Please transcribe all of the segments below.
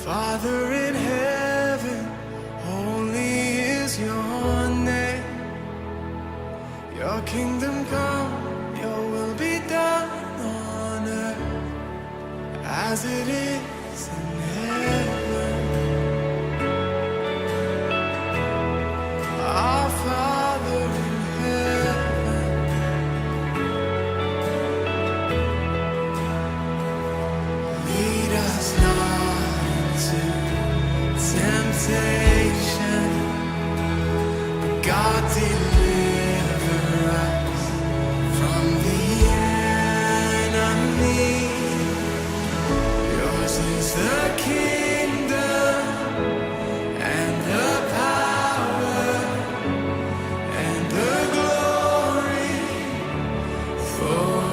Father in heaven, holy is your name. Your kingdom come, your will be done on earth as it is in heaven. Our Father in heaven, lead us not into temptation, but God deliver us from the enemy. Yours is the kingdom and the power and the glory forever.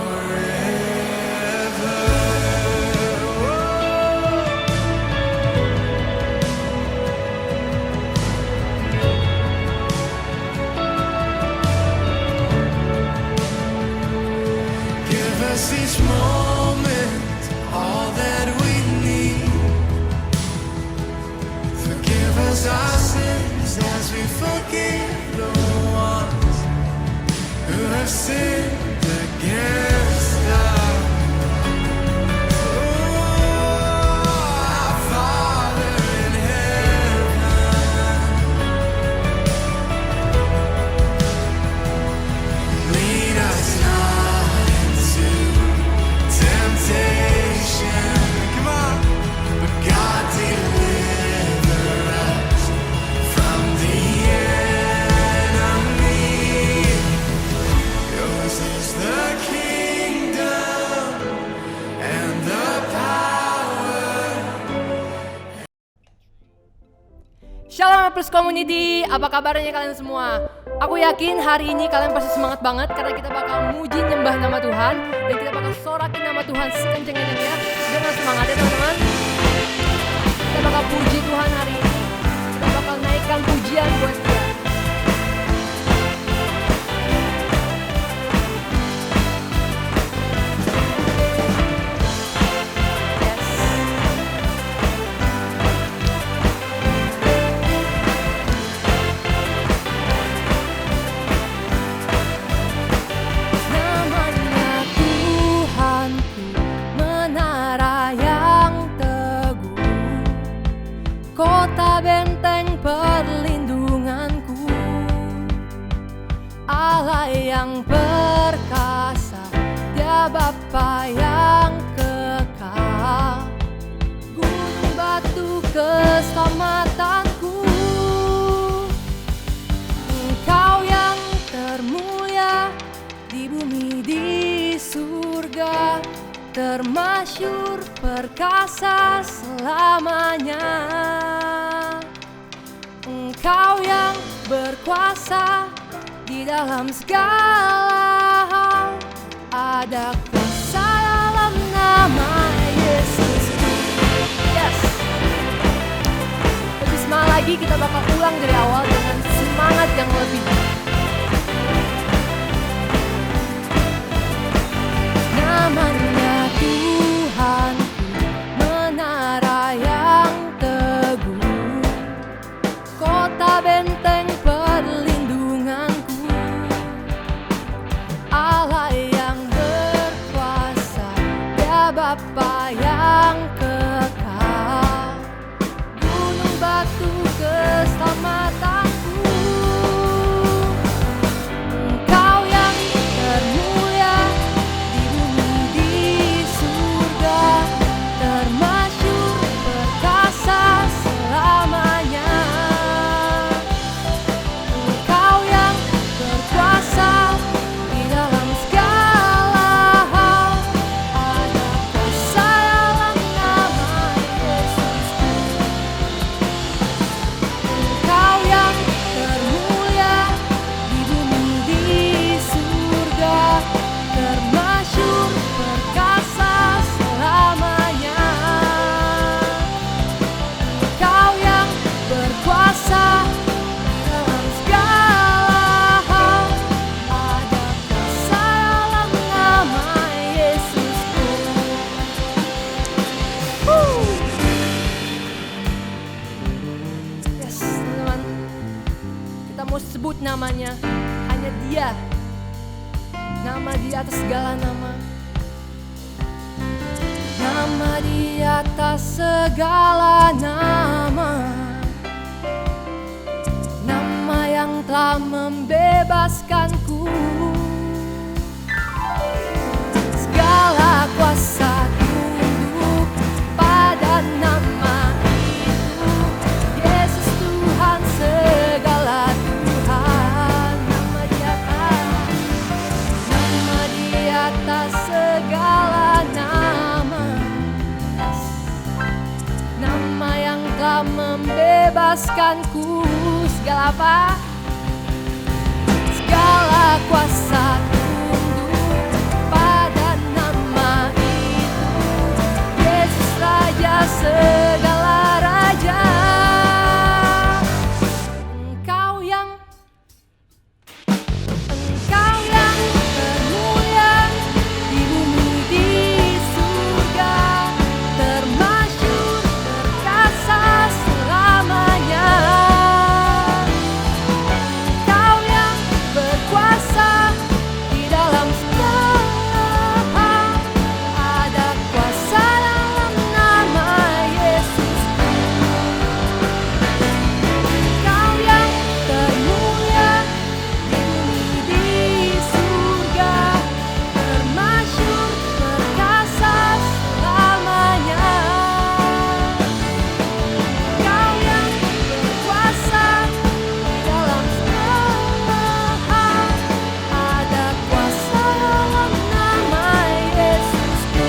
Give us each moment all that we need. Forgive us our sins as we forgive the ones who have sinned against us. Oh, our Father in heaven, lead us not into temptation. Come on. But God deliver us from the enemy. Yours is the kingdom and the power. Shalom Plus Community, apa kabarnya kalian semua? Aku yakin hari ini kalian pasti semangat banget karena kita bakal muji nyembah nama Tuhan dan kita bakal sorakin nama Tuhan sekenceng-kencengnya dengan semangat ya teman-teman. Kita bakal puji Tuhan hari ini, kita bakal naikkan pujian buat Dia. Namanya Tuhanku, menara yang teguh, kota benteng perlindunganku, Allah yang perkasa, Dia Bapa yang kekal, gunung batu keselamatanku. Engkau yang termulia di bumi di surga, termasyur perkasa selamanya. Engkau yang berkuasa di dalam segala hal, ada kuasa dalam nama Yesus. Yes. Lebih semangat lagi, kita bakal ulang dari awal dengan semangat yang lebih. Namanya Tuhanku, menara yang teguh, kota benteng perlindunganku, Allah yang berkuasa, Dia Bapa yang kekal, gunung batu keselamatanku. mau sebut namanya, hanya Dia. Nama di atas segala nama. Nama di atas segala nama. Nama yang telah membebaskanku. Segala kuasa tunduk pada nama itu. Yesus Tuhan segala Tuhan. Nama di atas segala nama. Nama yang telah membebaskanku. Segala apa? Segala kuasa tunduk pada nama itu. Yesus Raja segala raja. Engkau yang termulia di bumi di surga, termasyur perkasa selamanya. Engkau yang berkuasa di dalam segala hal, ada kuasa dalam nama Yesus. Engkau yang termulia di bumi di surga, termasyur perkasa selamanya. Engkau yang berkuasa di dalam segala hal, ada kuasa dalam nama Yesusku.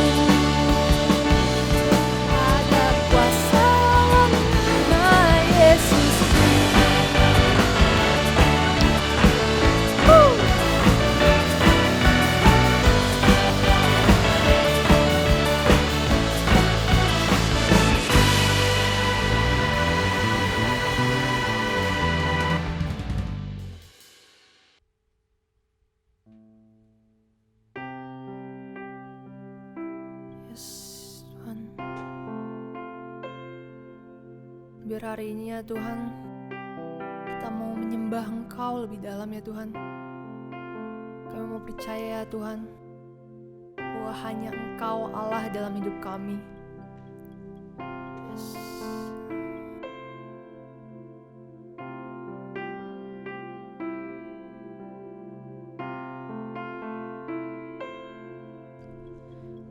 Ada kuasa dalam nama Yesusku. Yes, Tuhan. Biar hari ini ya Tuhan, kita mau menyembah Engkau lebih dalam ya Tuhan. Kami mau percaya ya Tuhan, bahwa hanya Engkau Allah dalam hidup kami. Yes.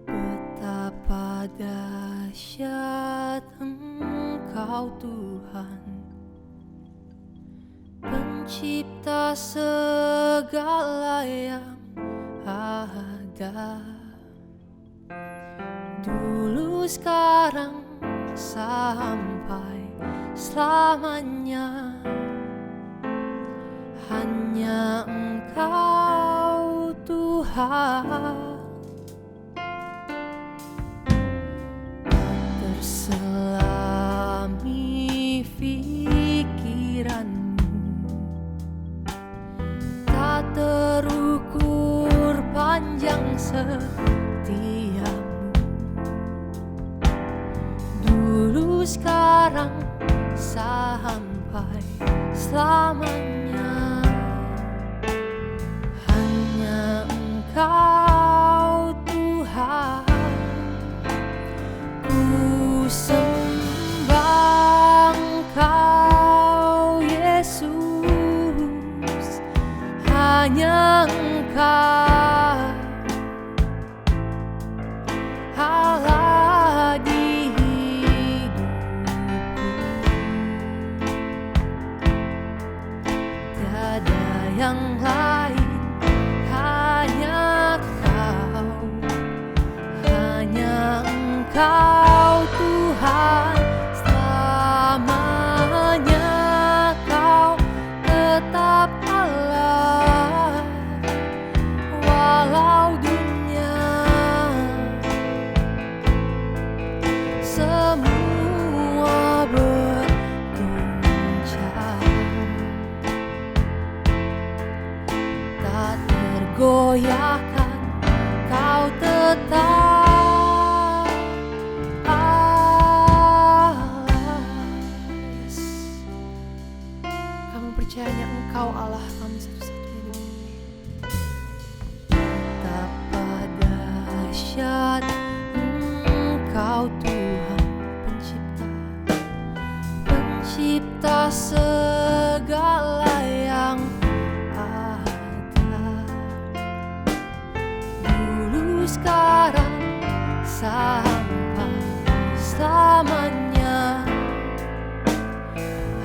Betapa dahsyat Engkau Tuhan, pencipta segala yang ada, dulu sekarang sampai selamanya. Hanya Engkau Tuhan, terselami pikiranmu, tak terukur panjang setiamu. Dulu sekarang sampai selamanya. Hanya Engkau Tuhan, ku sembah Engkau Yesus. Hanya Engkau Allah di hidupku. Tiada yang lain, hanya Kau. Hanya Engkau Tuhan, selamanya Kau tetap Allah. Walau dunia semua berguncang, tak tergoyahkan, Kau tetap Allah. Yes. Kamu percayanya Engkau Engkau Allah kami satu-satunya di bumi. Betapa dahsyat Engkau Tuhan pencipta segala yang ada, dulu sekarang sampai selamanya.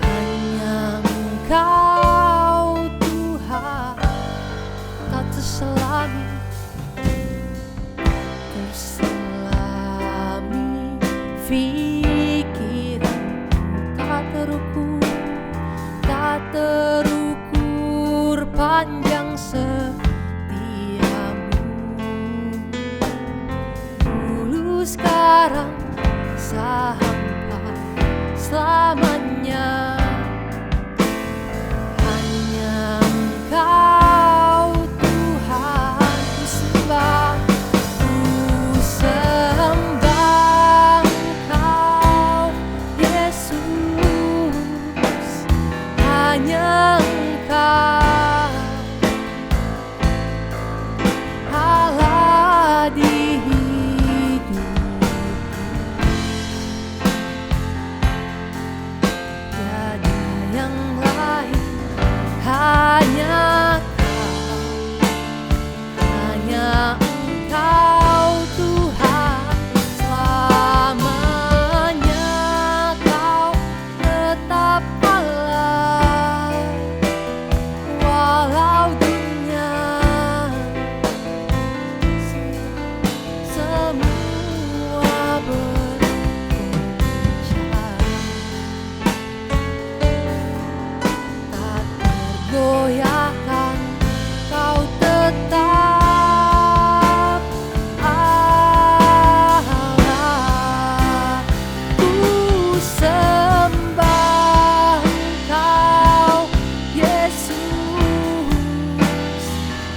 Hanya Engkau Tuhan tak terselami, pikiran tak terukur panjang setiamu, dulu sekarang sampai selamanya. Hanya Engkau Tuhan ku sembah, Engkau Yesus. Hanya Engkau Allah di hidupku, tiada yang lain. Hanya Engkau Tuhan, selamanya Kau tetap Allah, walau dunia semua bergoncang, tak tergoyahkan. Kau tetap Allah. Ku sembah Engkau Yesus.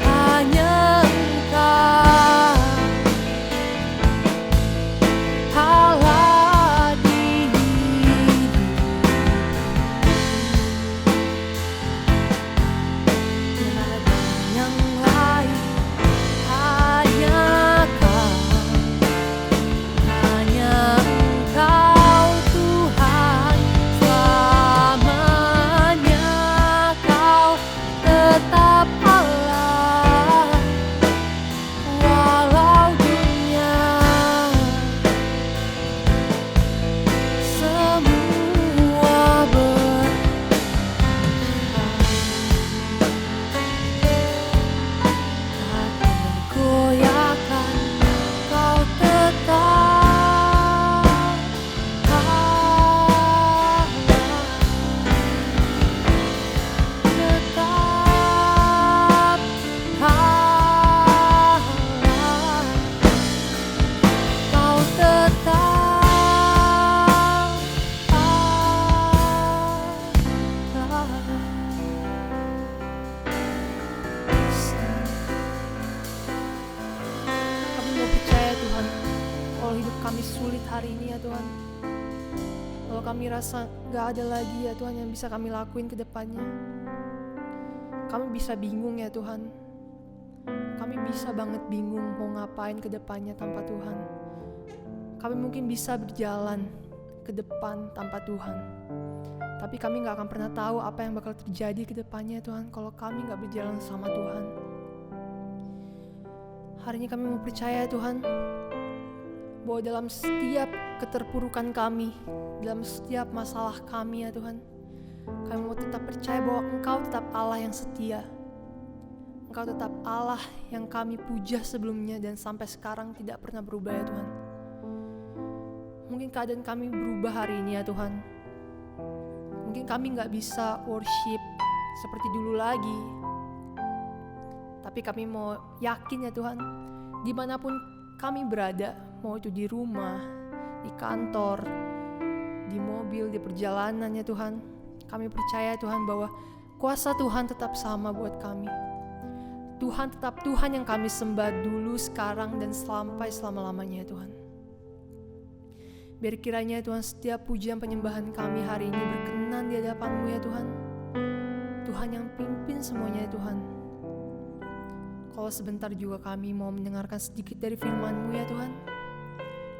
Hanya Engkau Allah di hidupku, tiada yang lain. Hanya Engkau Tuhan, selamanya Kau tetap Allah, walau dunia semua tak tergoyahkan. Kau tetap Allah, tetap Allah. Kau tetap Kami mau percaya Tuhan, kalau hidup kami sulit hari ini ya Tuhan, kalau kami rasa gak ada lagi ya Tuhan yang bisa kami lakuin ke depannya, kami bisa bingung ya Tuhan. Kami bisa banget bingung mau ngapain ke depannya tanpa Tuhan. Kami mungkin bisa berjalan ke depan tanpa Tuhan, tapi kami gak akan pernah tahu apa yang bakal terjadi ke depannya Tuhan kalau kami gak berjalan sama Tuhan. Hari ini kami mau percaya Tuhan, bahwa dalam setiap keterpurukan kami, dalam setiap masalah kami ya Tuhan, kami mau tetap percaya bahwa Engkau tetap Allah yang setia. Engkau tetap Allah yang kami puja sebelumnya dan sampai sekarang tidak pernah berubah ya Tuhan. Mungkin keadaan kami berubah hari ini ya Tuhan. Mungkin kami gak bisa worship seperti dulu lagi, tapi kami mau yakin ya Tuhan, dimanapun kami berada, mau itu di rumah, di kantor, di mobil, di perjalanan ya Tuhan, kami percaya Tuhan bahwa kuasa Tuhan tetap sama buat kami. Tuhan tetap Tuhan yang kami sembah dulu, sekarang, dan sampai selama-lamanya ya Tuhan. Biar kiranya Tuhan setiap pujian penyembahan kami hari ini berkenan di hadapan-Mu ya Tuhan. Tuhan yang pimpin semuanya ya Tuhan. Kalau sebentar juga kami mau mendengarkan sedikit dari firman-Mu ya Tuhan.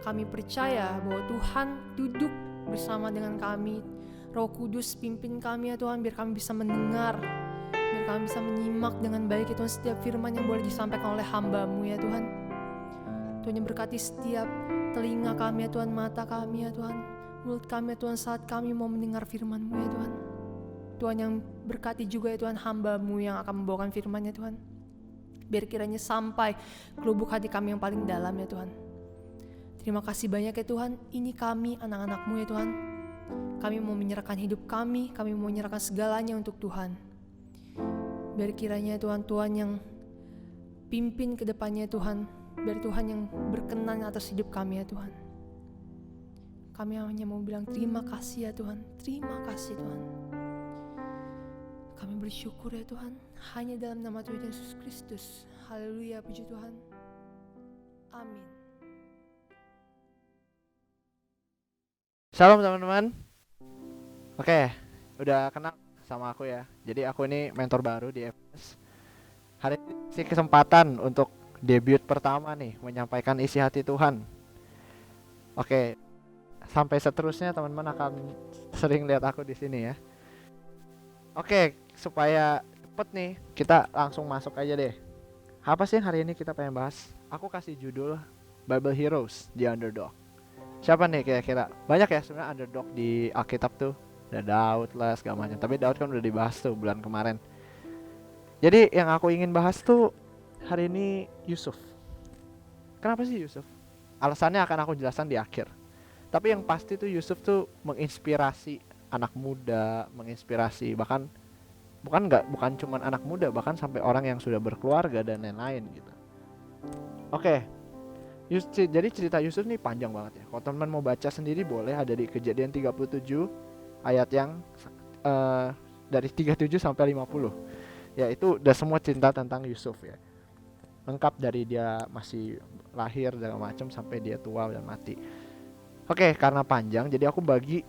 Kami percaya bahwa Tuhan duduk bersama dengan kami. Roh Kudus pimpin kami ya Tuhan, biar kami bisa mendengar, biar kami bisa menyimak dengan baik ya Tuhan setiap firman yang boleh disampaikan oleh hamba-Mu ya Tuhan. Tuhan yang berkati setiap telinga kami ya Tuhan, mata kami ya Tuhan, mulut kami ya Tuhan saat kami mau mendengar firman-Mu ya Tuhan. Tuhan yang berkati juga ya Tuhan hamba-Mu yang akan membawakan firman ya Tuhan. Biar kiranya sampai ke lubuk hati kami yang paling dalam ya Tuhan. Terima kasih banyak ya Tuhan, ini kami anak-anak-Mu ya Tuhan. Kami mau menyerahkan hidup kami mau menyerahkan segalanya untuk Tuhan. Biar kiranya Tuhan, Tuhan yang pimpin ke depannya Tuhan. Biar Tuhan yang berkenan atas hidup kami ya Tuhan. Kami hanya mau bilang terima kasih ya Tuhan. Terima kasih Tuhan. Kami bersyukur ya Tuhan. Hanya dalam nama Tuhan Yesus Kristus. Haleluya, puji Tuhan. Amin. Shalom teman-teman. Oke, udah kenal sama aku ya. Jadi aku ini mentor baru di FS. Hari ini sih kesempatan untuk debut pertama nih, menyampaikan isi hati Tuhan. Oke, sampai seterusnya teman-teman akan sering lihat aku di sini ya. Oke, supaya cepet nih, kita langsung masuk aja deh. Apa sih hari ini kita pengen bahas? Aku kasih judul Bible Heroes, The Underdog. Siapa nih kira-kira? Banyak ya sebenarnya underdog di Alkitab tuh. Ada Daud lah segala macam. Tapi Daud kan udah dibahas tuh bulan kemarin. Jadi yang aku ingin bahas tuh hari ini Yusuf. Kenapa sih Yusuf? Alasannya akan aku jelaskan di akhir. Tapi yang pasti tuh Yusuf tuh menginspirasi anak muda, menginspirasi bahkan bukan cuman anak muda, bahkan sampai orang yang sudah berkeluarga dan lain-lain gitu. Oke. Jadi cerita Yusuf nih panjang banget ya. Kalau teman-teman mau baca sendiri boleh, ada di Kejadian 37 ayat yang dari 37 sampai 50. Ya itu udah semua cerita tentang Yusuf ya. Lengkap dari dia masih lahir dan macam sampai dia tua dan mati. Oke, karena panjang jadi aku bagi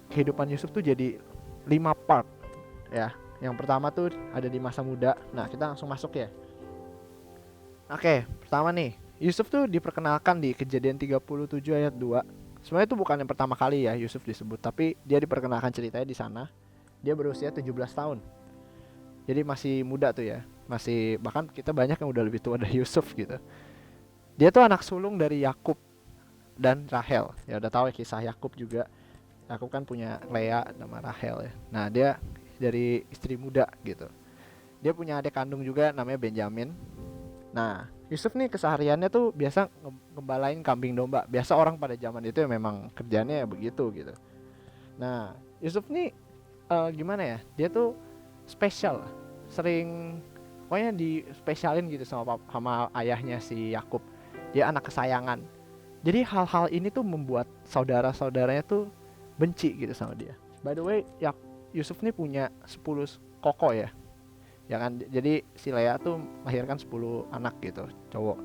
kehidupan Yusuf tuh jadi 5 part ya. Yang pertama tuh ada di masa muda. Nah, kita langsung masuk ya. Oke, pertama nih, Yusuf tuh diperkenalkan di Kejadian 37 ayat 2. Sebenarnya itu bukan yang pertama kali ya Yusuf disebut, tapi dia diperkenalkan ceritanya di sana. Dia berusia 17 tahun. Jadi masih muda tuh ya. Masih, bahkan kita banyak yang udah lebih tua dari Yusuf gitu. Dia tuh anak sulung dari Yakub dan Rahel. Ya udah tahu ya kisah Yakub juga. Yakub kan punya Lea sama Rahel ya. Nah, dia dari istri muda gitu. Dia punya adik kandung juga namanya Benjamin. Nah, Yusuf nih kesehariannya tuh biasa ngembalain kambing domba. Biasa orang pada zaman itu ya memang kerjanya begitu gitu. Nah, Yusuf nih gimana ya? Dia tuh spesial, sering pokoknya dispesialin gitu sama ayahnya si Yakub. Dia anak kesayangan. Jadi hal-hal ini tuh membuat saudara-saudaranya tuh benci gitu sama dia. By the way, Yusuf nih punya 10 koko ya. Ya kan, jadi si Lea tuh melahirkan 10 anak gitu, cowok.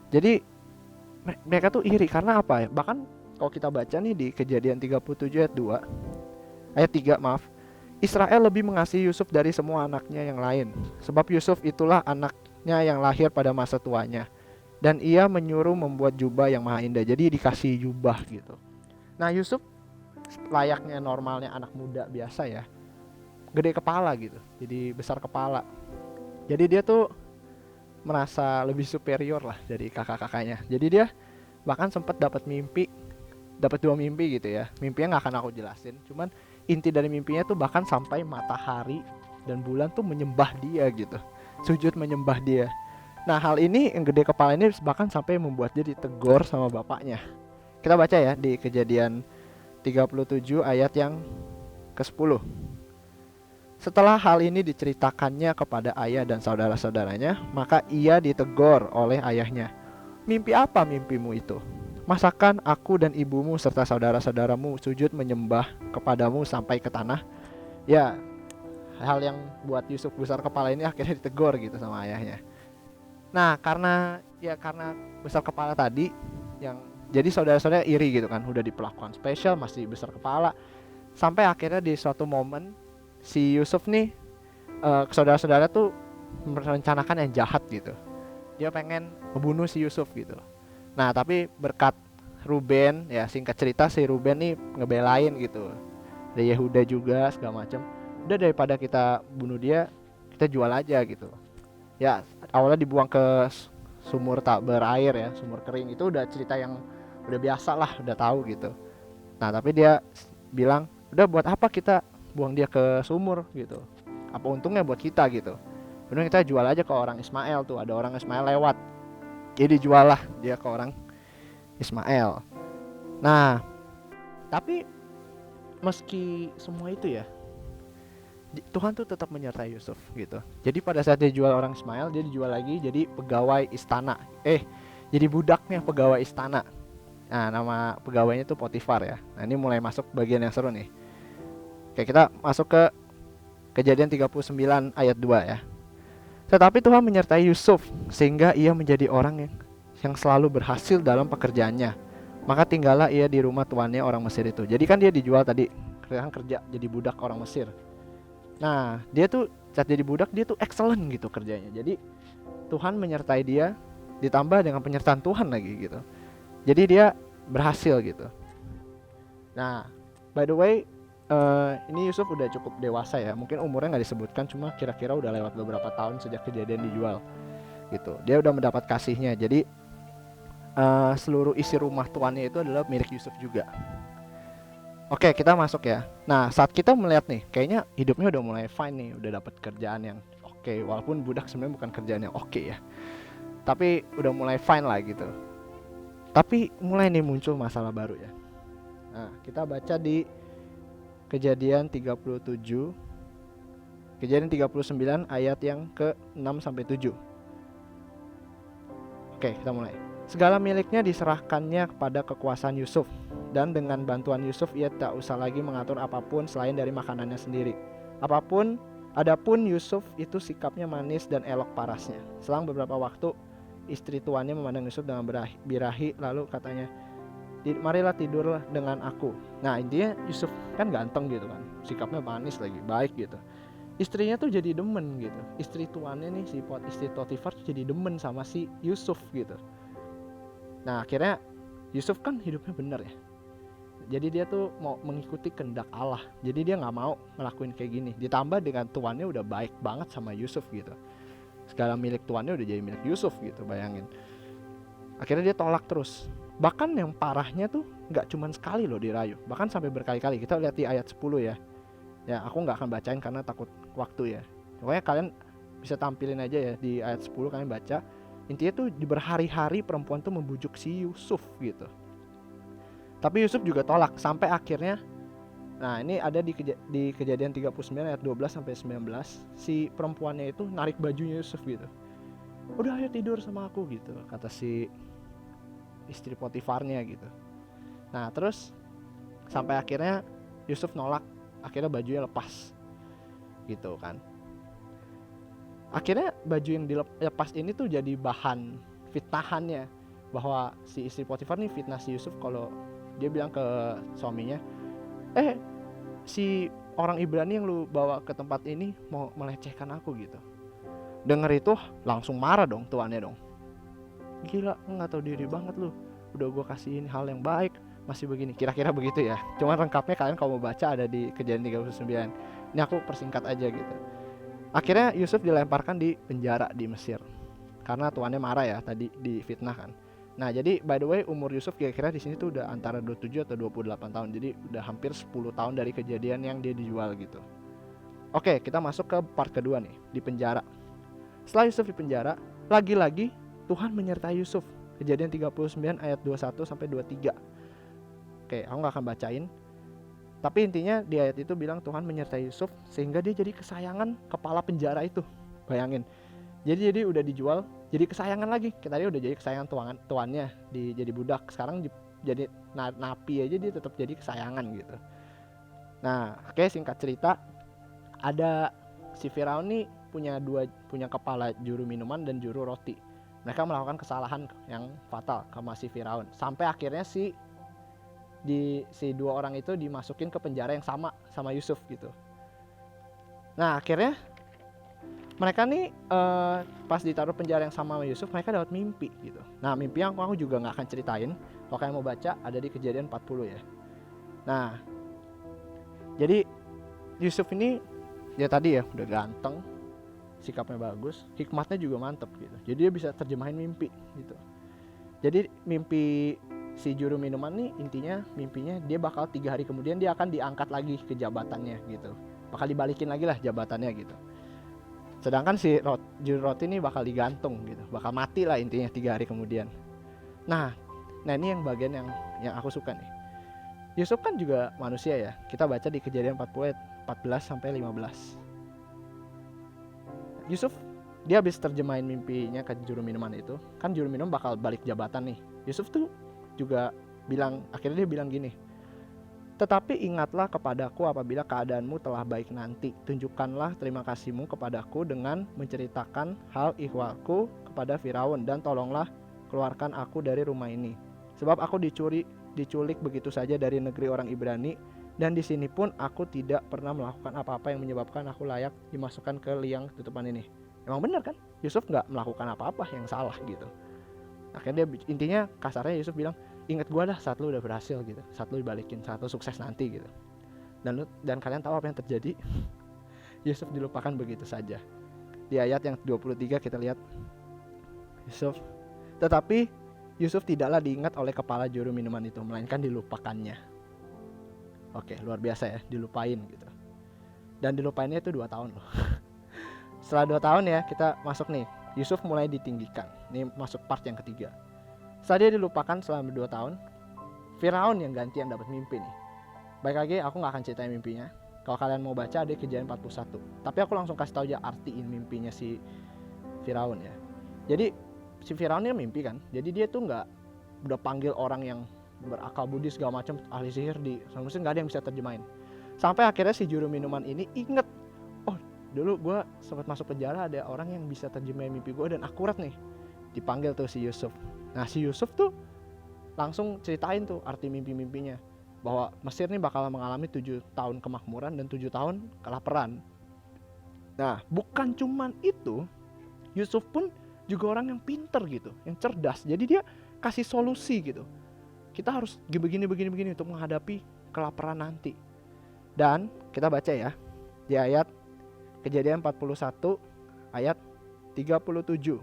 Jadi mereka tuh iri karena apa ya? Bahkan kalau kita baca nih di Kejadian 37 ayat 2, ayat 3 maaf, Israel lebih mengasihi Yusuf dari semua anaknya yang lain, sebab Yusuf itulah anaknya yang lahir pada masa tuanya, dan ia menyuruh membuat jubah yang maha indah. Jadi dikasih jubah gitu. Nah, Yusuf layaknya normalnya anak muda biasa ya, gede kepala gitu, jadi besar kepala. Jadi dia tuh merasa lebih superior lah dari kakak-kakaknya. Jadi dia bahkan sempat dapat 2 mimpi gitu ya. Mimpinya nggak akan aku jelasin, cuman inti dari mimpinya tuh bahkan sampai matahari dan bulan tuh menyembah dia gitu, sujud menyembah dia. Nah, hal ini yang gede kepala ini bahkan sampai membuat dia ditegur sama bapaknya. Kita baca ya di Kejadian 37 ayat yang ke-10. Setelah hal ini diceritakannya kepada ayah dan saudara-saudaranya, maka ia ditegur oleh ayahnya. Mimpi apa mimpimu itu? Masakan aku dan ibumu serta saudara-saudaramu sujud menyembah kepadamu sampai ke tanah? Ya, hal yang buat Yusuf besar kepala ini akhirnya ditegur gitu sama ayahnya. Nah, karena besar kepala tadi, yang jadi saudara-saudara iri gitu kan, udah diperlakukan spesial masih besar kepala. Sampai akhirnya di suatu momen si Yusuf nih saudara-saudara tuh merencanakan yang jahat gitu. Dia pengen membunuh si Yusuf gitu. Nah tapi berkat Ruben, ya singkat cerita si Ruben nih ngebelain gitu. Ada Yehuda juga segala macam. Udah daripada kita bunuh dia, kita jual aja gitu. Ya awalnya dibuang ke sumur tak berair ya, sumur kering. Itu udah cerita yang udah biasa lah, udah tahu gitu. Nah tapi dia bilang, udah buat apa kita buang dia ke sumur gitu, apa untungnya buat kita gitu. Bener kita jual aja ke orang Ismail tuh, ada orang Ismail lewat, jadi jual lah dia ke orang Ismail. Nah tapi meski semua itu ya, Tuhan tuh tetap menyertai Yusuf gitu. Jadi pada saat dia jual orang Ismail, dia dijual lagi jadi pegawai istana. Jadi budaknya pegawai istana. Nah nama pegawainya tuh Potifar ya. Nah ini mulai masuk bagian yang seru nih. Oke, kita masuk ke Kejadian 39 ayat 2 ya. Tetapi Tuhan menyertai Yusuf sehingga ia menjadi orang yang selalu berhasil dalam pekerjaannya. Maka tinggallah ia di rumah tuannya orang Mesir itu. Jadi kan dia dijual tadi, kan kerja jadi budak orang Mesir. Nah dia tuh saat jadi budak dia tuh excellent gitu kerjanya. Jadi Tuhan menyertai dia, ditambah dengan penyertaan Tuhan lagi gitu. Jadi dia berhasil gitu. Nah by the way, ini Yusuf udah cukup dewasa ya. Mungkin umurnya nggak disebutkan, cuma kira-kira udah lewat beberapa tahun sejak kejadian dijual gitu. Dia udah mendapat kasihnya. Jadi seluruh isi rumah tuannya itu adalah milik Yusuf juga. Oke, kita masuk ya. Nah saat kita melihat nih, kayaknya hidupnya udah mulai fine nih, udah dapat kerjaan yang oke. Walaupun budak sebenarnya bukan kerjaan yang oke ya, tapi udah mulai fine lah gitu. Tapi mulai nih muncul masalah baru ya. Nah kita baca di Kejadian 37, Kejadian 39 ayat yang ke-6 sampai 7. Oke, kita mulai. Segala miliknya diserahkannya kepada kekuasaan Yusuf, dan dengan bantuan Yusuf ia tak usah lagi mengatur apapun selain dari makanannya sendiri. Adapun Yusuf itu sikapnya manis dan elok parasnya. Selang beberapa waktu istri tuannya memandang Yusuf dengan birahi, lalu katanya, marilah tidurlah dengan aku. Nah intinya Yusuf kan ganteng gitu kan, sikapnya manis lagi, baik gitu. Istrinya tuh jadi demen gitu. Istri tuannya nih, istri Potifar jadi demen sama si Yusuf gitu. Nah akhirnya Yusuf kan hidupnya bener ya, jadi dia tuh mau mengikuti kehendak Allah. Jadi dia gak mau ngelakuin kayak gini. Ditambah dengan tuannya udah baik banget sama Yusuf gitu. Segala milik tuannya udah jadi milik Yusuf gitu, bayangin. Akhirnya dia tolak terus. Bahkan yang parahnya tuh gak cuman sekali loh dirayu, bahkan sampai berkali-kali. Kita lihat di ayat 10 ya. Ya aku gak akan bacain karena takut waktu ya. Pokoknya kalian bisa tampilin aja ya di ayat 10, kalian baca. Intinya tuh di berhari-hari perempuan tuh membujuk si Yusuf gitu. Tapi Yusuf juga tolak sampai akhirnya, nah ini ada di Kejadian 39 ayat 12 sampai 19, si perempuannya itu narik bajunya Yusuf gitu. Udah ayo tidur sama aku gitu, kata si istri Potifarnya gitu. Nah terus sampai akhirnya Yusuf nolak, akhirnya bajunya lepas gitu kan. Akhirnya baju yang dilepas ini tuh jadi bahan fitnahannya, bahwa si istri Potifar nih fitnah si Yusuf kalau dia bilang ke suaminya, si orang Ibrani yang lu bawa ke tempat ini mau melecehkan aku gitu. Dengar itu langsung marah dong tuannya dong. Gila, nggak tahu diri banget lu. Udah gue kasihin hal yang baik masih begini. Kira-kira begitu ya. Cuman lengkapnya kalian kalau mau baca ada di Kejadian 39. Ini aku persingkat aja gitu. Akhirnya Yusuf dilemparkan di penjara di Mesir karena tuannya marah ya, tadi difitnah kan. Nah jadi by the way umur Yusuf kira-kira di sini tuh udah antara 27 atau 28 tahun. Jadi udah hampir 10 tahun dari kejadian yang dia dijual gitu. Oke, kita masuk ke part kedua nih, di penjara. Setelah Yusuf di penjara, lagi-lagi Tuhan menyertai Yusuf. Kejadian 39 ayat 21 sampai 23. Oke, aku gak akan bacain. Tapi intinya di ayat itu bilang Tuhan menyertai Yusuf sehingga dia jadi kesayangan kepala penjara itu. Bayangin. Jadi udah dijual, jadi kesayangan lagi. Kita udah jadi kesayangan tuannya, jadi budak. Sekarang jadi napi aja dia tetap jadi kesayangan gitu. Nah, oke, singkat cerita, ada si Firaun nih punya kepala juru minuman dan juru roti. Mereka melakukan kesalahan yang fatal sama si Firaun. Sampai akhirnya si dua orang itu dimasukin ke penjara yang sama Yusuf gitu. Nah akhirnya Mereka nih pas ditaruh penjara yang sama Yusuf, mereka dapat mimpi gitu. Nah, mimpi yang aku juga nggak akan ceritain. Kalau kalian mau baca, ada di Kejadian 40 ya. Nah, jadi Yusuf ini ya tadi ya udah ganteng, sikapnya bagus, hikmatnya juga mantep gitu. Jadi dia bisa terjemahin mimpi gitu. Jadi mimpi si juru minuman nih intinya mimpinya dia bakal 3 hari kemudian dia akan diangkat lagi ke jabatannya gitu. Bakal dibalikin lagi lah jabatannya gitu. Sedangkan si juru roti ini bakal digantung gitu, bakal mati lah intinya 3 hari kemudian. Nah ini yang bagian yang aku suka nih. Yusuf kan juga manusia ya. Kita baca di Kejadian 40 ayat 14 sampai 15. Yusuf dia habis terjemahin mimpinya ke juru minuman itu, kan juru minum bakal balik jabatan nih. Yusuf tuh juga bilang, akhirnya dia bilang gini, tetapi ingatlah kepadaku apabila keadaanmu telah baik nanti, tunjukkanlah terima kasihmu kepadaku dengan menceritakan hal ihwalku kepada Firaun, dan tolonglah keluarkan aku dari rumah ini, sebab aku diculik begitu saja dari negeri orang Ibrani, dan di sini pun aku tidak pernah melakukan apa-apa yang menyebabkan aku layak dimasukkan ke liang tutupan ini. Emang benar kan? Yusuf nggak melakukan apa-apa yang salah gitu. Akhirnya dia, intinya kasarnya Yusuf bilang, ingat gue dah saat lu udah berhasil gitu, saat lu dibalikin, saat lu sukses nanti gitu. Dan kalian tahu apa yang terjadi? Yusuf dilupakan begitu saja. Di ayat yang 23 kita lihat tetapi Yusuf tidaklah diingat oleh kepala juru minuman itu, melainkan dilupakannya. Oke, luar biasa ya, dilupain gitu. Dan dilupainnya itu 2 tahun loh. Setelah 2 tahun ya, kita masuk nih, Yusuf mulai ditinggikan. Ini masuk part yang ketiga. Setelah dia dilupakan selama 2 tahun, Firaun yang gantian dapat mimpi nih. Baik lagi, aku gak akan ceritain mimpinya. Kalau kalian mau baca, ada Kejadian 41. Tapi aku langsung kasih tahu aja artiin mimpinya si Firaun ya. Jadi si Firaun ini mimpi kan, jadi dia tuh nggak udah panggil orang yang berakal budi segala macam, ahli sihir di Samsung, nggak ada yang bisa terjemahin. Sampai akhirnya si juru minuman ini inget, oh dulu gue sempat masuk penjara, ada orang yang bisa terjemahin mimpi gue dan akurat nih. Dipanggil tuh si Yusuf. Nah si Yusuf tuh langsung ceritain tuh arti mimpi-mimpinya, bahwa Mesir nih bakal mengalami 7 tahun kemakmuran dan 7 tahun kelaparan. Nah bukan cuman itu, Yusuf pun juga orang yang pinter gitu, yang cerdas. Jadi dia kasih solusi gitu. Kita harus begini untuk menghadapi kelaparan nanti. Dan kita baca ya di ayat Kejadian 41 ayat 37.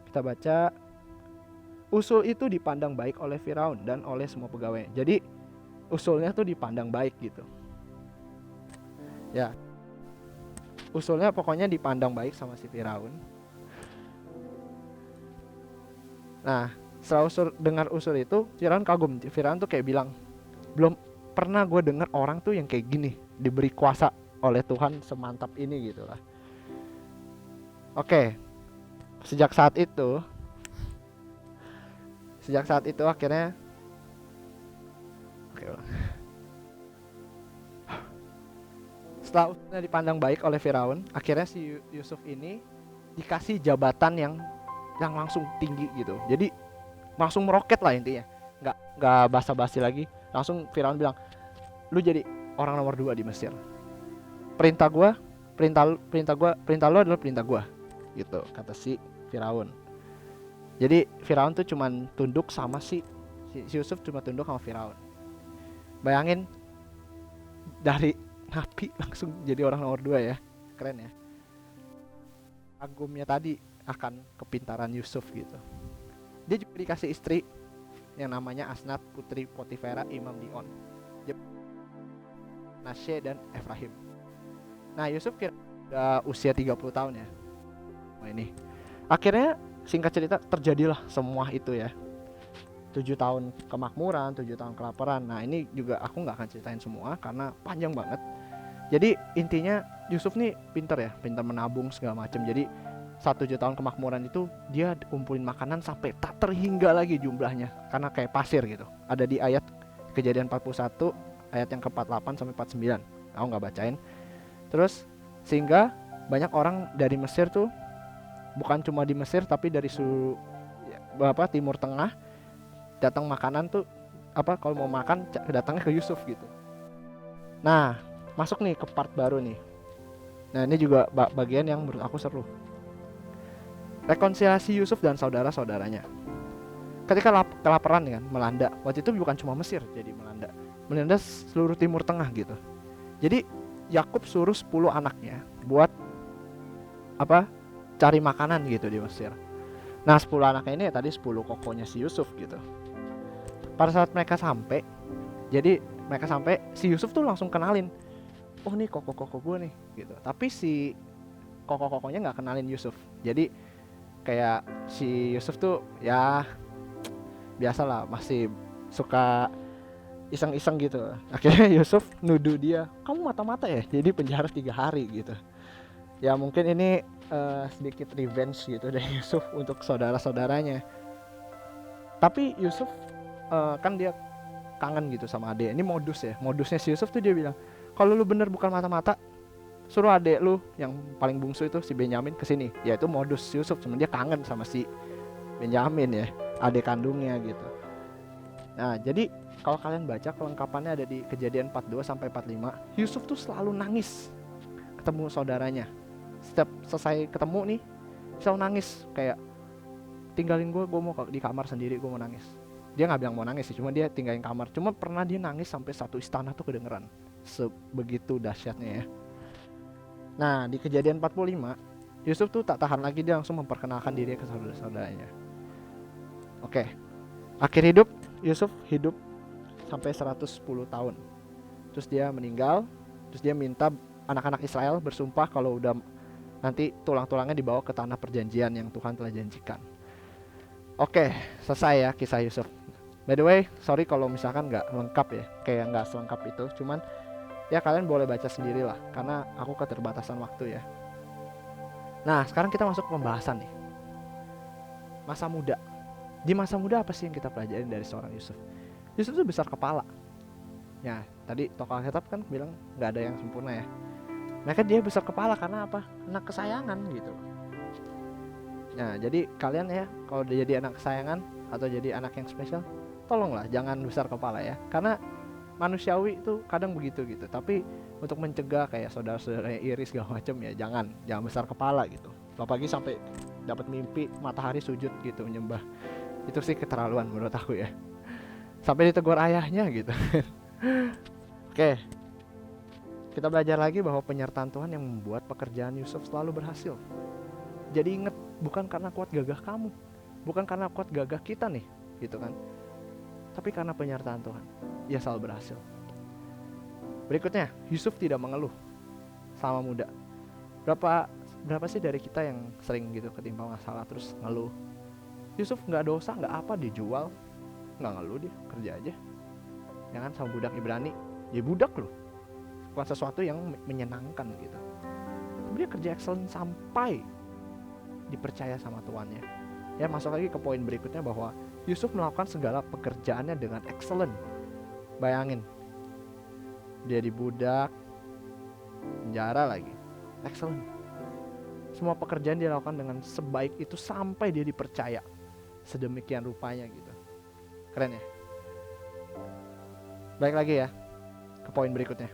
Kita baca, usul itu dipandang baik oleh Firaun dan oleh semua pegawai. Jadi usulnya tuh dipandang baik gitu. Ya. Usulnya pokoknya dipandang baik sama si Firaun. Nah, setelah dengar usul itu, Firaun kagum. Firaun tuh kayak bilang, belum pernah gue dengar orang tuh yang kayak gini, diberi kuasa oleh Tuhan semantap ini gitu lah. Oke, sejak saat itu akhirnya, setelah usulnya dipandang baik oleh Firaun, akhirnya si Yusuf ini dikasih jabatan yang langsung tinggi gitu. Jadi langsung meroket lah intinya. Nggak basa-basi lagi. Langsung Firaun bilang, lu jadi orang nomor 2 di Mesir. Perintah lo adalah perintah gua. Gitu kata si Firaun. Jadi Firaun tuh cuman tunduk sama si Yusuf, cuma tunduk sama Firaun. Bayangin dari nabi langsung jadi orang nomor 2 ya. Keren ya. Agumnya tadi akan kepintaran Yusuf gitu. Dia juga dikasih istri yang namanya Asnat, putri Potifera Imam Dion, Nasye dan Efrahim. Nah Yusuf udah usia 30 tahun ya. Nah ini akhirnya singkat cerita terjadilah semua itu ya. 7 tahun kemakmuran, 7 tahun kelaparan. Nah ini juga aku gak akan ceritain semua karena panjang banget. Jadi intinya Yusuf nih pinter ya, pinter menabung segala macam. Jadi 1 tahun kemakmuran itu dia kumpulin makanan sampai tak terhingga lagi jumlahnya, karena kayak pasir gitu. Ada di ayat Kejadian 41 ayat yang ke-48 sampai 49. Aku nggak bacain. Terus sehingga banyak orang dari Mesir tuh, bukan cuma di Mesir tapi dari Timur Tengah, datang makanan tuh kalau mau makan datangnya ke Yusuf gitu. Nah masuk nih ke part baru nih. Nah ini juga bagian yang menurut aku seru. Rekonsiliasi Yusuf dan saudara-saudaranya. Ketika kelaparan kan melanda, waktu itu bukan cuma Mesir jadi melanda seluruh Timur Tengah gitu. Jadi Yakub suruh 10 anaknya buat cari makanan gitu di Mesir. Nah 10 anaknya ini ya tadi 10 kokonya si Yusuf gitu. Pada saat mereka sampai, si Yusuf tuh langsung kenalin, oh nih koko gue nih gitu. Tapi si koko-kokonya nggak kenalin Yusuf. Jadi kayak si Yusuf tuh ya biasalah masih suka iseng-iseng gitu. Akhirnya Yusuf nuduh dia, kamu mata-mata ya, jadi penjara 3 hari gitu. Ya mungkin ini sedikit revenge gitu dari Yusuf untuk saudara-saudaranya. Tapi Yusuf kan dia kangen gitu sama adek. Ini modusnya si Yusuf tuh dia bilang, kalau lu bener bukan mata-mata, suruh adek lu yang paling bungsu itu si Benyamin kesini. Ya itu modus Yusuf, cuma dia kangen sama si Benyamin ya, adek kandungnya gitu. Nah jadi kalau kalian baca kelengkapannya ada di Kejadian 42 sampai 45. Yusuf tuh selalu nangis ketemu saudaranya. Setiap selesai ketemu nih selalu nangis, kayak tinggalin gue mau di kamar sendiri, gue mau nangis. Dia nggak bilang mau nangis sih, cuma dia tinggalin kamar. Cuma pernah dia nangis sampai satu istana tuh kedengeran, sebegitu dahsyatnya ya. Nah di Kejadian 45 Yusuf tuh tak tahan lagi, dia langsung memperkenalkan diri ke saudara-saudaranya. Oke, akhir hidup Yusuf hidup sampai 110 tahun. Terus dia meninggal. Terus dia minta anak-anak Israel bersumpah kalau udah nanti tulang-tulangnya dibawa ke tanah perjanjian yang Tuhan telah janjikan. Oke, selesai ya kisah Yusuf. By the way, sorry kalau misalkan nggak lengkap ya, kayak nggak selengkap itu. Cuman ya kalian boleh baca sendiri lah, karena aku keterbatasan waktu ya. Nah sekarang kita masuk ke pembahasan nih. Masa muda. Di masa muda apa sih yang kita pelajarin dari seorang Yusuf? Yusuf itu besar kepala. Ya, tadi tokoh Alkitab kan bilang nggak ada yang sempurna ya. Mereka dia besar kepala karena apa? Anak kesayangan gitu. Nah, jadi kalian ya kalau jadi anak kesayangan atau jadi anak yang spesial, tolonglah jangan besar kepala ya. Karena manusiawi itu kadang begitu gitu. Tapi untuk mencegah kayak saudara-saudaranya iri segala macam ya, jangan besar kepala gitu. Apalagi sampai dapat mimpi matahari sujud gitu menyembah. Itu sih keterlaluan menurut aku ya. Sampai ditegur ayahnya gitu. Oke. Kita belajar lagi bahwa penyertaan Tuhan yang membuat pekerjaan Yusuf selalu berhasil. Jadi ingat, bukan karena kuat gagah kamu, bukan karena kuat gagah kita nih, gitu kan. Tapi karena penyertaan Tuhan, ia selalu berhasil. Berikutnya, Yusuf tidak mengeluh sama muda. Berapa sih dari kita yang sering gitu ketimpa masalah terus ngeluh? Yusuf nggak dosa, nggak apa, dijual, nggak ngeluh, dia kerja aja. Jangan sama budak Ibrani, dia budak loh, bukan sesuatu yang menyenangkan gitu. Dia kerja excellent sampai dipercaya sama tuannya. Ya masuk lagi ke poin berikutnya bahwa Yusuf melakukan segala pekerjaannya dengan excellent. Bayangin, dia dibudak, penjara lagi, excellent. Semua pekerjaan dia lakukan dengan sebaik itu sampai dia dipercaya sedemikian rupanya gitu. Keren ya. Baik lagi ya ke poin berikutnya.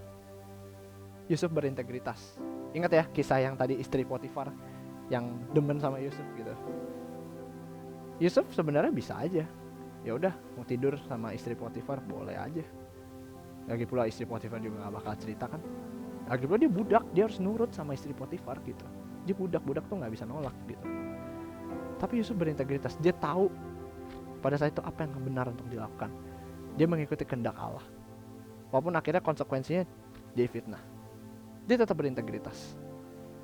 Yusuf berintegritas. Ingat ya kisah yang tadi istri Potifar yang demen sama Yusuf gitu. Yusuf sebenarnya bisa aja, ya udah mau tidur sama istri Potifar boleh aja. Lagi pula istri Potifar juga gak bakal cerita kan. Lagi pula dia budak, dia harus nurut sama istri Potifar gitu. Dia budak tuh gak bisa nolak gitu. Tapi Yusuf berintegritas, dia tahu pada saat itu apa yang benar untuk dilakukan. Dia mengikuti kehendak Allah. Walaupun akhirnya konsekuensinya dia fitnah, dia tetap berintegritas.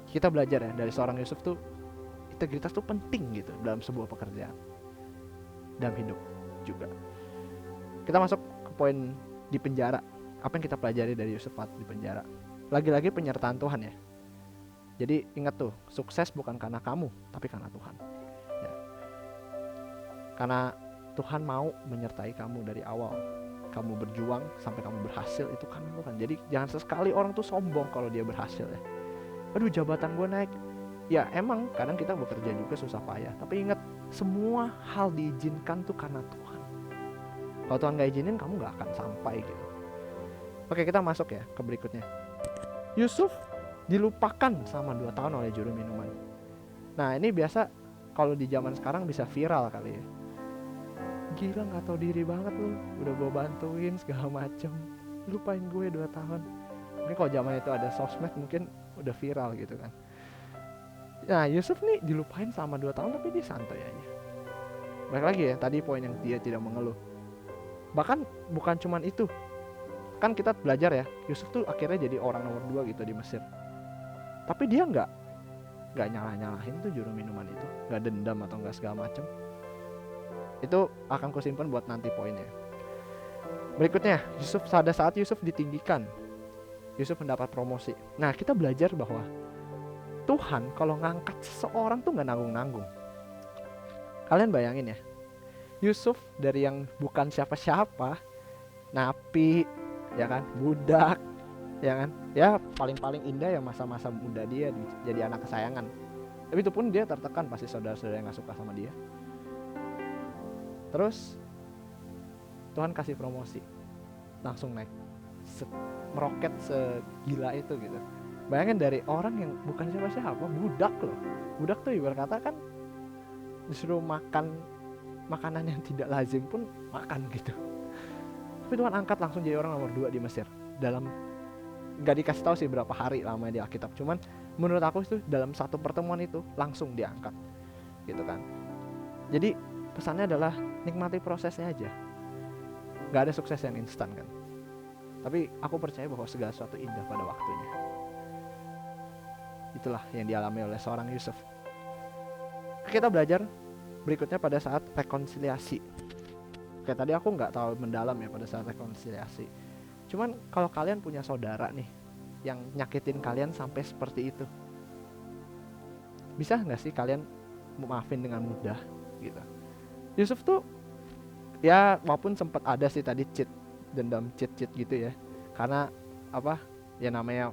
Kita belajar ya dari seorang Yusuf tuh, integritas tuh penting gitu dalam sebuah pekerjaan, dalam hidup juga. Kita masuk ke poin di penjara. Apa yang kita pelajari dari Yusuf di penjara? Lagi-lagi penyertaan Tuhan ya. Jadi ingat tuh, sukses bukan karena kamu, tapi karena Tuhan ya. Karena Tuhan mau menyertai kamu dari awal. Kamu berjuang sampai kamu berhasil, itu karena Tuhan. Jadi jangan sesekali orang tuh sombong kalau dia berhasil ya. Aduh jabatan gue naik. Ya emang kadang kita bekerja juga susah payah. Tapi ingat, semua hal diizinkan tuh karena Tuhan. Kalau Tuhan gak izinin, kamu gak akan sampai gitu. Oke, kita masuk ya ke berikutnya. Yusuf dilupakan selama 2 tahun oleh juru minuman. Nah ini biasa kalau di zaman sekarang bisa viral kali ya. Gila nggak tahu diri banget lu, udah gue bantuin segala macem, lupain gue 2 tahun. Mungkin kalau zaman itu ada sosmed mungkin udah viral gitu kan. Nah Yusuf nih dilupain selama 2 tahun tapi dia santai aja. Balik lagi ya tadi poin yang dia tidak mengeluh. Bahkan bukan cuman itu, kan kita belajar ya Yusuf tuh akhirnya jadi orang nomor 2 gitu di Mesir. Tapi dia nggak nyalah-nyalahin tuh juru minuman itu, nggak dendam atau nggak segala macem. Itu akan kusimpan buat nanti poinnya. Berikutnya, pada saat Yusuf ditinggikan, Yusuf mendapat promosi. Nah kita belajar bahwa Tuhan kalau ngangkat seseorang tuh nggak nanggung-nanggung. Kalian bayangin ya, Yusuf dari yang bukan siapa-siapa, napi, ya kan, budak, ya kan, ya paling-paling indah ya masa-masa muda dia jadi anak kesayangan. Tapi itu pun dia tertekan pasti saudara-saudara yang nggak suka sama dia. Terus Tuhan kasih promosi, langsung naik, meroket segila itu gitu. Bayangin dari orang yang bukan siapa-siapa, budak loh. Budak tuh ibarat kata kan disuruh makan makanan yang tidak lazim pun makan gitu. Tapi Tuhan angkat langsung jadi orang nomor 2 di Mesir. Dalam gak dikasih tahu sih berapa hari lamanya di Alkitab. Cuman menurut aku itu dalam satu pertemuan itu langsung diangkat, gitu kan. Jadi pesannya adalah nikmati prosesnya aja. Gak ada sukses yang instan kan. Tapi aku percaya bahwa segala sesuatu indah pada waktunya. Itulah yang dialami oleh seorang Yusuf. Kita belajar berikutnya pada saat rekonsiliasi. Kayak tadi aku nggak tahu mendalam ya pada saat rekonsiliasi. Cuman kalau kalian punya saudara nih yang nyakitin kalian sampai seperti itu, bisa nggak sih kalian maafin dengan mudah gitu? Yusuf tuh ya walaupun sempat ada sih tadi dendam cheat gitu ya, karena apa ya namanya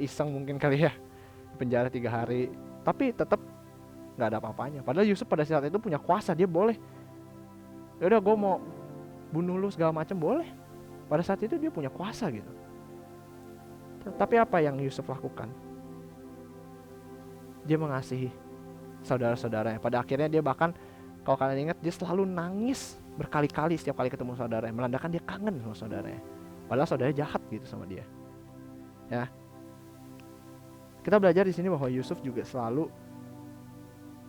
iseng mungkin kali ya, penjara 3 hari, tapi tetap nggak ada apa-apanya. Padahal Yusuf pada saat itu punya kuasa, dia boleh, ya udah gue mau bunuh lu segala macam boleh. Pada saat itu dia punya kuasa gitu. Tapi apa yang Yusuf lakukan? Dia mengasihi saudara-saudaranya. Pada akhirnya dia bahkan kalau kalian ingat dia selalu nangis berkali-kali setiap kali ketemu saudaranya, menandakan dia kangen sama saudaranya. Padahal saudaranya jahat gitu sama dia. Ya. Kita belajar di sini bahwa Yusuf juga selalu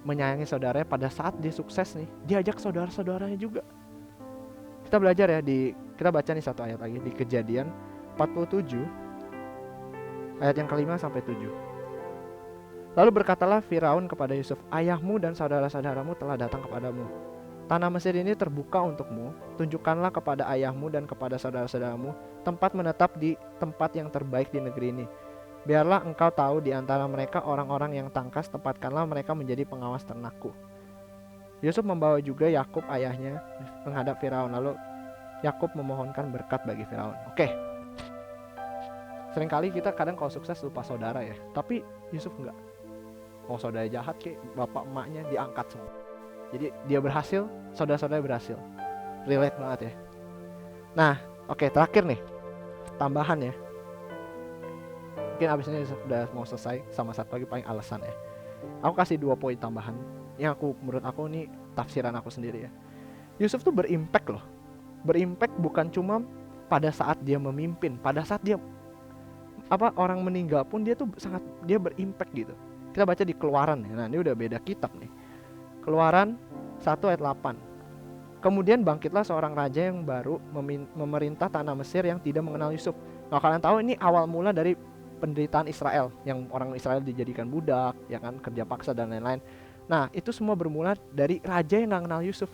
menyayangi saudaranya. Pada saat dia sukses nih, dia ajak saudara-saudaranya juga. Kita belajar ya kita baca nih satu ayat lagi di Kejadian 47 ayat yang ke-5 sampai 7. Lalu berkatalah Firaun kepada Yusuf, ayahmu dan saudara-saudaramu telah datang kepadamu. Tanah Mesir ini terbuka untukmu. Tunjukkanlah kepada ayahmu dan kepada saudara-saudaramu tempat menetap di tempat yang terbaik di negeri ini. Biarlah engkau tahu di antara mereka orang-orang yang tangkas, tempatkanlah mereka menjadi pengawas ternakku. Yusuf membawa juga Yakub ayahnya menghadap Firaun. Lalu Yakub memohonkan berkat bagi Firaun. Oke. Seringkali kita kadang kalau sukses lupa saudara ya. Tapi Yusuf enggak. Mau saudara jahat kayak bapak emaknya diangkat semua. Jadi dia berhasil, saudara-saudara berhasil. Relate banget ya. Nah, oke, terakhir nih. Tambahan ya. Mungkin abis ini udah mau selesai sama satu lagi paling alasan ya. Aku kasih 2 poin tambahan yang menurut aku ini tafsiran aku sendiri ya. Yusuf tuh berimpact loh. Berimpact bukan cuma pada saat dia memimpin, pada saat dia orang meninggal pun dia berimpact gitu. Kita baca di Keluaran ya. Nah, ini udah beda kitab nih. Keluaran 1 ayat 8. Kemudian bangkitlah seorang raja yang baru memerintah tanah Mesir yang tidak mengenal Yusuf. Nah, kalian tahu ini awal mula dari penderitaan Israel, yang orang Israel dijadikan budak, ya kan, kerja paksa dan lain-lain. Nah, itu semua bermula dari raja yang gak kenal Yusuf.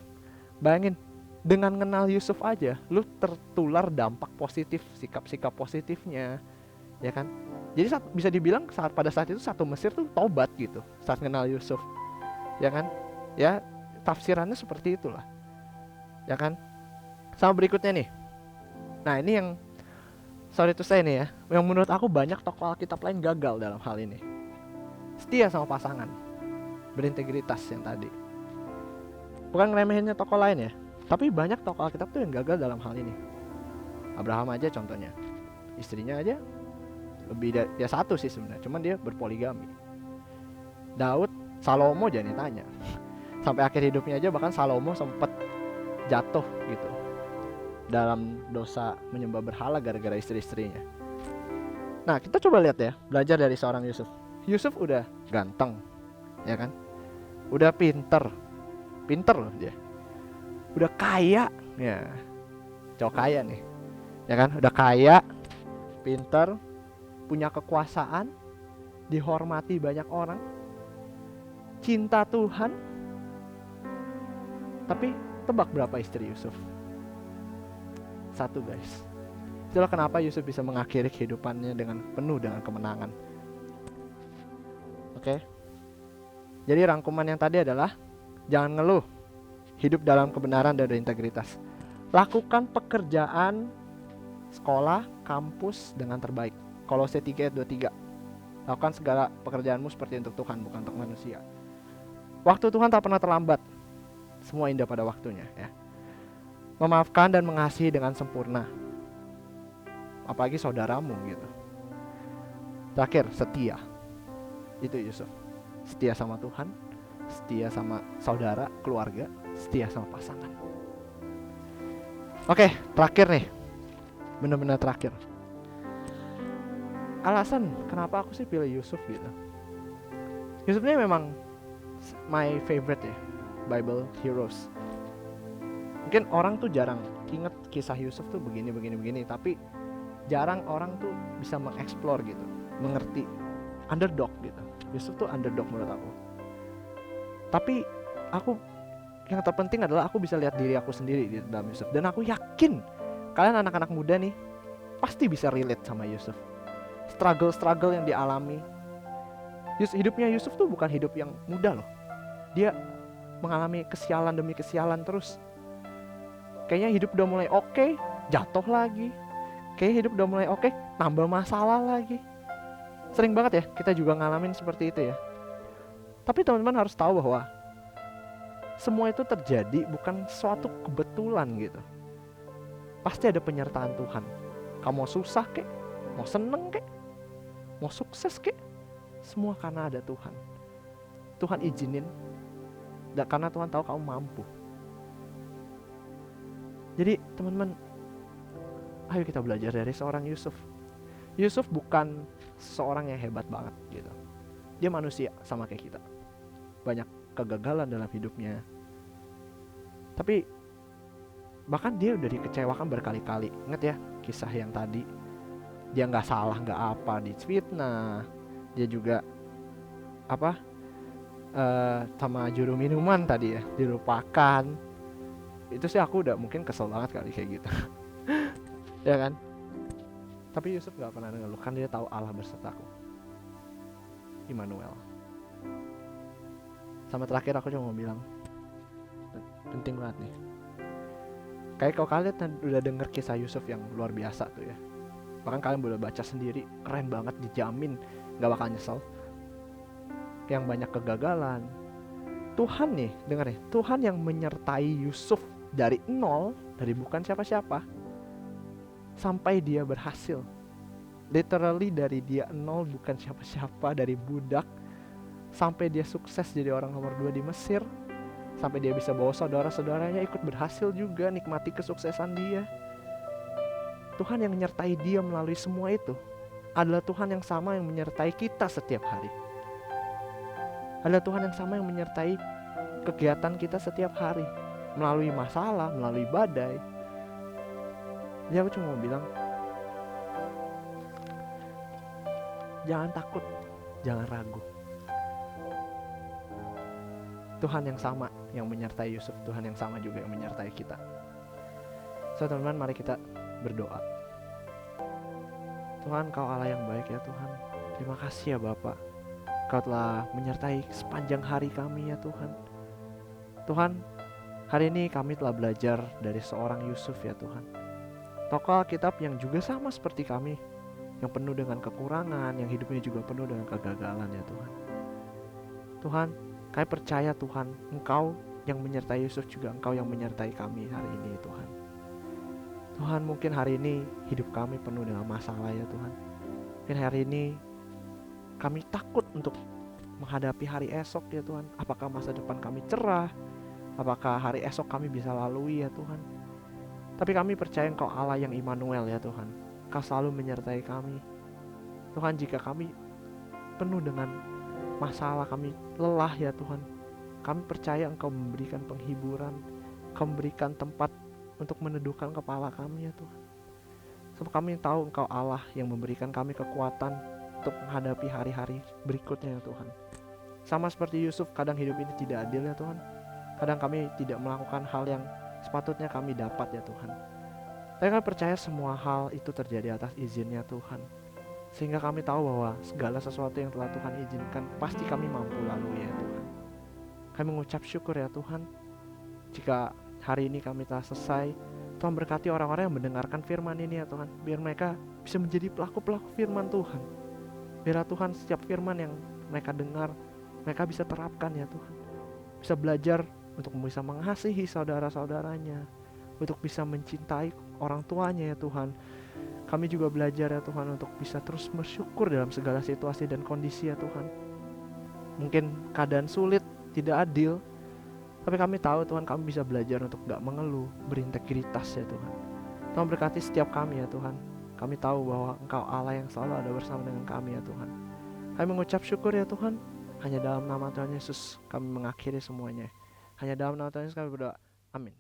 Bayangin, dengan kenal Yusuf aja, lu tertular dampak positif, sikap-sikap positifnya, ya kan. Jadi bisa dibilang pada saat itu satu Mesir tuh tobat gitu, saat kenal Yusuf, ya kan. Ya, tafsirannya seperti itulah, ya kan. Sama berikutnya nih. Nah, ini yang sorry to say nih ya, yang menurut aku banyak tokoh Alkitab lain gagal dalam hal ini. Setia sama pasangan, berintegritas yang tadi. Bukan ngeremehinnya tokoh lain ya, tapi banyak tokoh Alkitab tuh yang gagal dalam hal ini. Abraham aja contohnya, istrinya aja dia satu sih sebenarnya, cuman dia berpoligami. Daud, Salomo jangan ditanya. Sampai akhir hidupnya aja bahkan Salomo sempat jatuh gitu dalam dosa menyembah berhala gara-gara istri-istrinya. Nah, kita coba lihat ya, belajar dari seorang Yusuf. Yusuf udah ganteng, ya kan? Udah pinter loh dia. Udah kaya, ya, cowok kaya nih, ya kan? Udah kaya, pinter, punya kekuasaan, dihormati banyak orang, cinta Tuhan. Tapi tebak berapa istri Yusuf? 1 guys. Itulah kenapa Yusuf bisa mengakhiri kehidupannya dengan penuh dengan kemenangan. Oke. Jadi rangkuman yang tadi adalah jangan ngeluh, hidup dalam kebenaran dan integritas. Lakukan pekerjaan sekolah, kampus dengan terbaik. Kolose 3 ayat 23. Lakukan segala pekerjaanmu seperti untuk Tuhan, bukan untuk manusia. Waktu Tuhan tak pernah terlambat. Semua indah pada waktunya, ya. Memaafkan dan mengasihi dengan sempurna, apalagi saudaramu gitu. Terakhir, setia. Itu Yusuf. Setia sama Tuhan, setia sama saudara, keluarga, setia sama pasangan. Oke, terakhir nih. Benar-benar terakhir. Alasan kenapa aku sih pilih Yusuf gitu. Yusuf ini memang my favorite ya, Bible heroes. Mungkin orang tuh jarang inget kisah Yusuf tuh begini, tapi jarang orang tuh bisa mengeksplor gitu, mengerti underdog gitu. Yusuf tuh underdog menurut aku. Tapi aku yang terpenting adalah aku bisa lihat diri aku sendiri di dalam Yusuf, dan aku yakin kalian anak-anak muda nih pasti bisa relate sama Yusuf. Struggle yang dialami. Hidupnya Yusuf tuh bukan hidup yang mudah loh. Dia mengalami kesialan demi kesialan terus. Kayaknya hidup udah mulai oke, jatuh lagi. Kayaknya hidup udah mulai oke, tambah masalah lagi. Sering banget ya kita juga ngalamin seperti itu ya. Tapi teman-teman harus tahu bahwa semua itu terjadi bukan suatu kebetulan gitu. Pasti ada penyertaan Tuhan. Kamu mau susah kek, mau seneng kek, mau sukses kek, semua karena ada Tuhan. Tuhan izinin, dan karena Tuhan tahu kamu mampu. Jadi teman-teman, ayo kita belajar dari seorang Yusuf. Yusuf bukan seorang yang hebat banget gitu. Dia manusia sama kayak kita. Banyak kegagalan dalam hidupnya. Tapi bahkan dia udah dikecewakan berkali-kali. Ingat ya kisah yang tadi. Dia gak salah, gak apa, difitnah. Dia juga sama juru minuman tadi ya, dilupakan. Itu sih aku udah mungkin kesel banget kali kayak gitu. Ya kan? Tapi Yusuf gak pernah ngeluh, kan dia tahu Allah bersertaku. Immanuel. Sama terakhir aku cuma mau bilang, penting banget nih. Kayak kalau kalian udah denger kisah Yusuf yang luar biasa tuh ya, bahkan kalian boleh baca sendiri, keren banget, dijamin gak bakal nyesel. Yang banyak kegagalan, Tuhan nih, dengar ya, Tuhan yang menyertai Yusuf dari nol, dari bukan siapa-siapa, sampai dia berhasil. Literally dari dia nol, bukan siapa-siapa, dari budak, sampai dia sukses jadi orang nomor 2 di Mesir, sampai dia bisa bawa saudara-saudaranya ikut berhasil juga nikmati kesuksesan dia. Tuhan yang menyertai dia melalui semua itu adalah Tuhan yang sama yang menyertai kita setiap hari. Adalah Tuhan yang sama yang menyertai kegiatan kita setiap hari, melalui masalah, melalui badai. Jadi aku cuma mau bilang, jangan takut, jangan ragu. Tuhan yang sama yang menyertai Yusuf, Tuhan yang sama juga yang menyertai kita. So teman-teman, mari kita berdoa. Tuhan, Kau Allah yang baik ya Tuhan. Terima kasih ya Bapa, Kau telah menyertai sepanjang hari kami ya Tuhan. Tuhan, hari ini kami telah belajar dari seorang Yusuf ya Tuhan. Tokoh Alkitab yang juga sama seperti kami, yang penuh dengan kekurangan, yang hidupnya juga penuh dengan kegagalan ya Tuhan. Tuhan, kami percaya Tuhan, Engkau yang menyertai Yusuf juga Engkau yang menyertai kami hari ini Tuhan. Tuhan, mungkin hari ini hidup kami penuh dengan masalah ya Tuhan. Mungkin hari ini kami takut untuk menghadapi hari esok ya Tuhan. Apakah masa depan kami cerah? Apakah hari esok kami bisa lalui ya Tuhan? Tapi kami percaya Engkau Allah yang Immanuel ya Tuhan. Engkau selalu menyertai kami. Tuhan, jika kami penuh dengan masalah, kami lelah ya Tuhan, kami percaya Engkau memberikan penghiburan, Engkau memberikan tempat untuk meneduhkan kepala kami ya Tuhan. Sebab kami tahu Engkau Allah yang memberikan kami kekuatan untuk menghadapi hari-hari berikutnya ya Tuhan. Sama seperti Yusuf, kadang hidup ini tidak adil ya Tuhan. Kadang kami tidak melakukan hal yang sepatutnya kami dapat ya Tuhan. Tapi kami percaya semua hal itu terjadi atas izinnya Tuhan. Sehingga kami tahu bahwa segala sesuatu yang telah Tuhan izinkan pasti kami mampu lalui ya Tuhan. Kami mengucap syukur ya Tuhan, jika hari ini kami telah selesai. Tuhan berkati orang-orang yang mendengarkan firman ini ya Tuhan. Biar mereka bisa menjadi pelaku-pelaku firman Tuhan. Biar Tuhan setiap firman yang mereka dengar, mereka bisa terapkan ya Tuhan. Bisa belajar untuk bisa mengasihi saudara-saudaranya, untuk bisa mencintai orang tuanya ya Tuhan. Kami juga belajar ya Tuhan untuk bisa terus bersyukur dalam segala situasi dan kondisi ya Tuhan. Mungkin keadaan sulit, tidak adil, tapi kami tahu Tuhan, kami bisa belajar untuk gak mengeluh, berintegritas ya Tuhan. Tuhan berkati setiap kami ya Tuhan. Kami tahu bahwa Engkau Allah yang selalu ada bersama dengan kami ya Tuhan. Kami mengucap syukur ya Tuhan. Hanya dalam nama Tuhan Yesus kami mengakhiri semuanya. Hanya dalam nama Tuhan Yesus kami berdoa. Amin.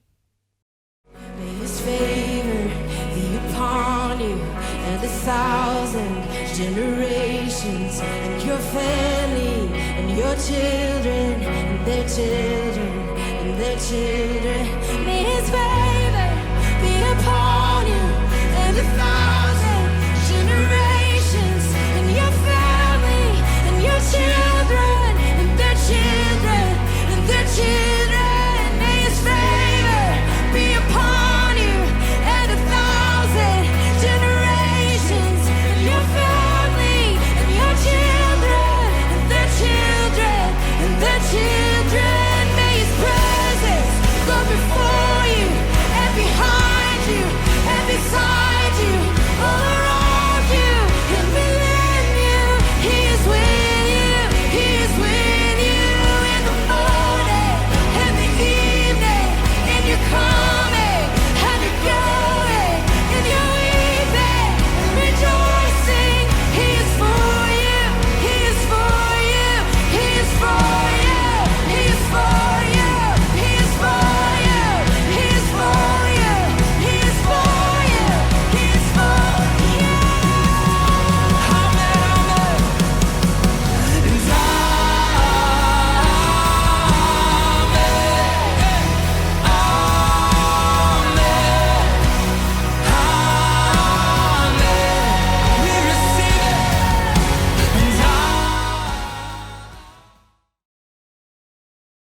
May His favor be upon you and 1,000 generations, and your family and your children and their children and their children. May His favor be upon